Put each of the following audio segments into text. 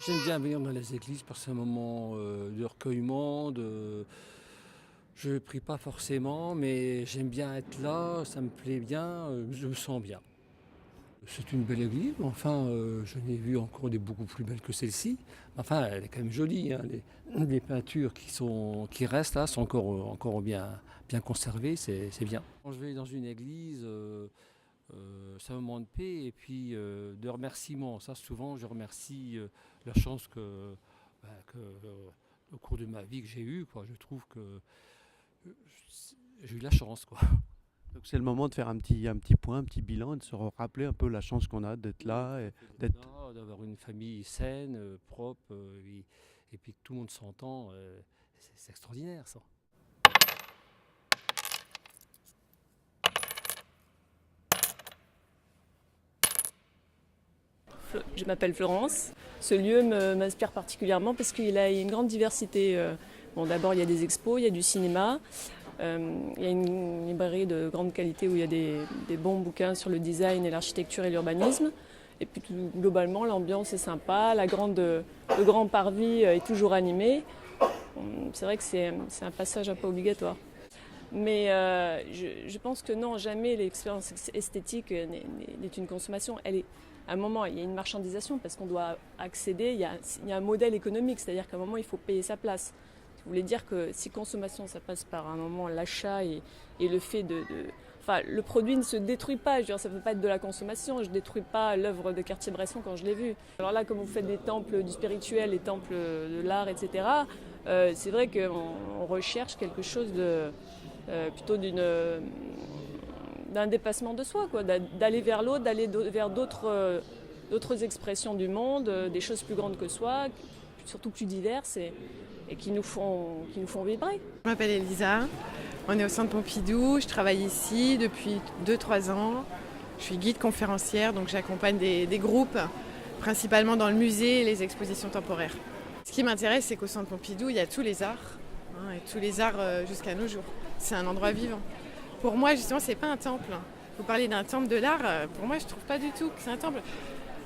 J'aime bien venir dans les églises parce que c'est un moment de recueillement, je ne prie pas forcément, mais j'aime bien être là, ça me plaît bien, je me sens bien. C'est une belle église, mais enfin, je n'ai vu encore des beaucoup plus belles que celle-ci. Enfin, elle est quand même jolie, hein. Les peintures qui restent là sont encore bien conservées, c'est bien. Quand je vais dans une église, c'est un moment de paix et puis de remerciement. Ça, souvent, je remercie la chance au cours de ma vie que j'ai eue, quoi. Je trouve que j'ai eu la chance, quoi. Donc c'est le moment de faire un petit point, un petit bilan et de se rappeler un peu la chance qu'on a d'être Oui, là et d'être d'être. là, d'avoir une famille saine, propre, et puis que tout le monde s'entend, c'est extraordinaire, ça. Je m'appelle Florence. Ce lieu m'inspire particulièrement parce qu'il a une grande diversité. Bon, d'abord, il y a des expos, il y a du cinéma, il y a une librairie de grande qualité où il y a des bons bouquins sur le design et l'architecture et l'urbanisme. Et puis globalement, l'ambiance est sympa, le grand parvis est toujours animé. C'est vrai que c'est un passage un peu obligatoire. Mais je pense que non, jamais l'expérience esthétique n'est une consommation. Elle est, à un moment, il y a une marchandisation parce qu'on doit accéder, il y a un modèle économique, c'est-à-dire qu'à un moment, il faut payer sa place. Vous voulez dire que si consommation, ça passe par un moment l'achat et le fait enfin, le produit ne se détruit pas. Je veux dire, ça ne peut pas être de la consommation. Je ne détruis pas l'œuvre de Cartier-Bresson quand je l'ai vue. Alors là, comme vous faites des temples du spirituel, des temples de l'art, etc., c'est vrai qu'on recherche quelque chose plutôt d'un dépassement de soi, quoi, d'aller vers l'autre, d'aller vers d'autres expressions du monde, des choses plus grandes que soi, surtout plus diverses et qui nous font vibrer. Je m'appelle Elisa, on est au Centre Pompidou, je travaille ici depuis 2-3 ans. Je suis guide conférencière, donc j'accompagne des groupes, principalement dans le musée et les expositions temporaires. Ce qui m'intéresse, c'est qu'au Centre Pompidou, il y a tous les arts, et tous les arts jusqu'à nos jours. C'est un endroit vivant. Pour moi, justement, c'est pas un temple. Vous parlez d'un temple de l'art, pour moi, je trouve pas du tout que c'est un temple.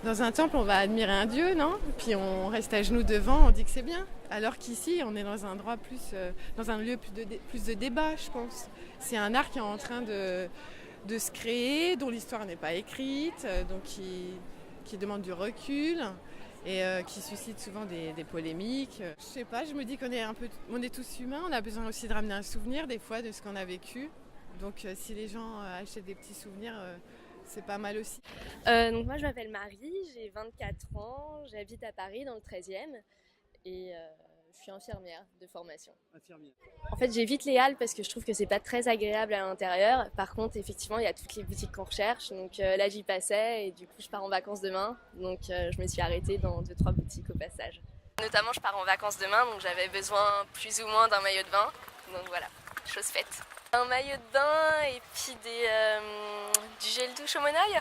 Dans un temple, on va admirer un dieu, non? Puis on reste à genoux devant, on dit que c'est bien. Alors qu'ici, on est dans un endroit dans un lieu plus de débat, je pense. C'est un art qui est en train de se créer, dont l'histoire n'est pas écrite, donc qui demande du recul et qui suscite souvent des polémiques. Je sais pas, je me dis on est tous humains, on a besoin aussi de ramener un souvenir des fois de ce qu'on a vécu. Donc si les gens achètent des petits souvenirs, c'est pas mal aussi. Donc moi je m'appelle Marie, j'ai 24 ans, j'habite à Paris dans le 13e et je suis infirmière de formation. Infirmière. En fait j'évite les halles parce que je trouve que c'est pas très agréable à l'intérieur. Par contre effectivement il y a toutes les boutiques qu'on recherche, donc là j'y passais et du coup je pars en vacances demain, donc je me suis arrêtée dans 2-3 boutiques au passage. Notamment je pars en vacances demain, donc j'avais besoin plus ou moins d'un maillot de bain, donc voilà, chose faite. Un maillot de bain et puis du gel douche au monoeil.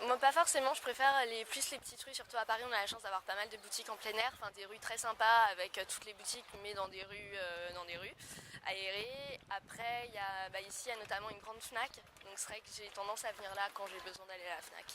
Moi pas forcément, je préfère plus les petites rues, surtout à Paris on a la chance d'avoir pas mal de boutiques en plein air, enfin des rues très sympas avec toutes les boutiques mais dans des rues aérées. Après ici il y a notamment une grande Fnac, donc c'est vrai que j'ai tendance à venir là quand j'ai besoin d'aller à la Fnac.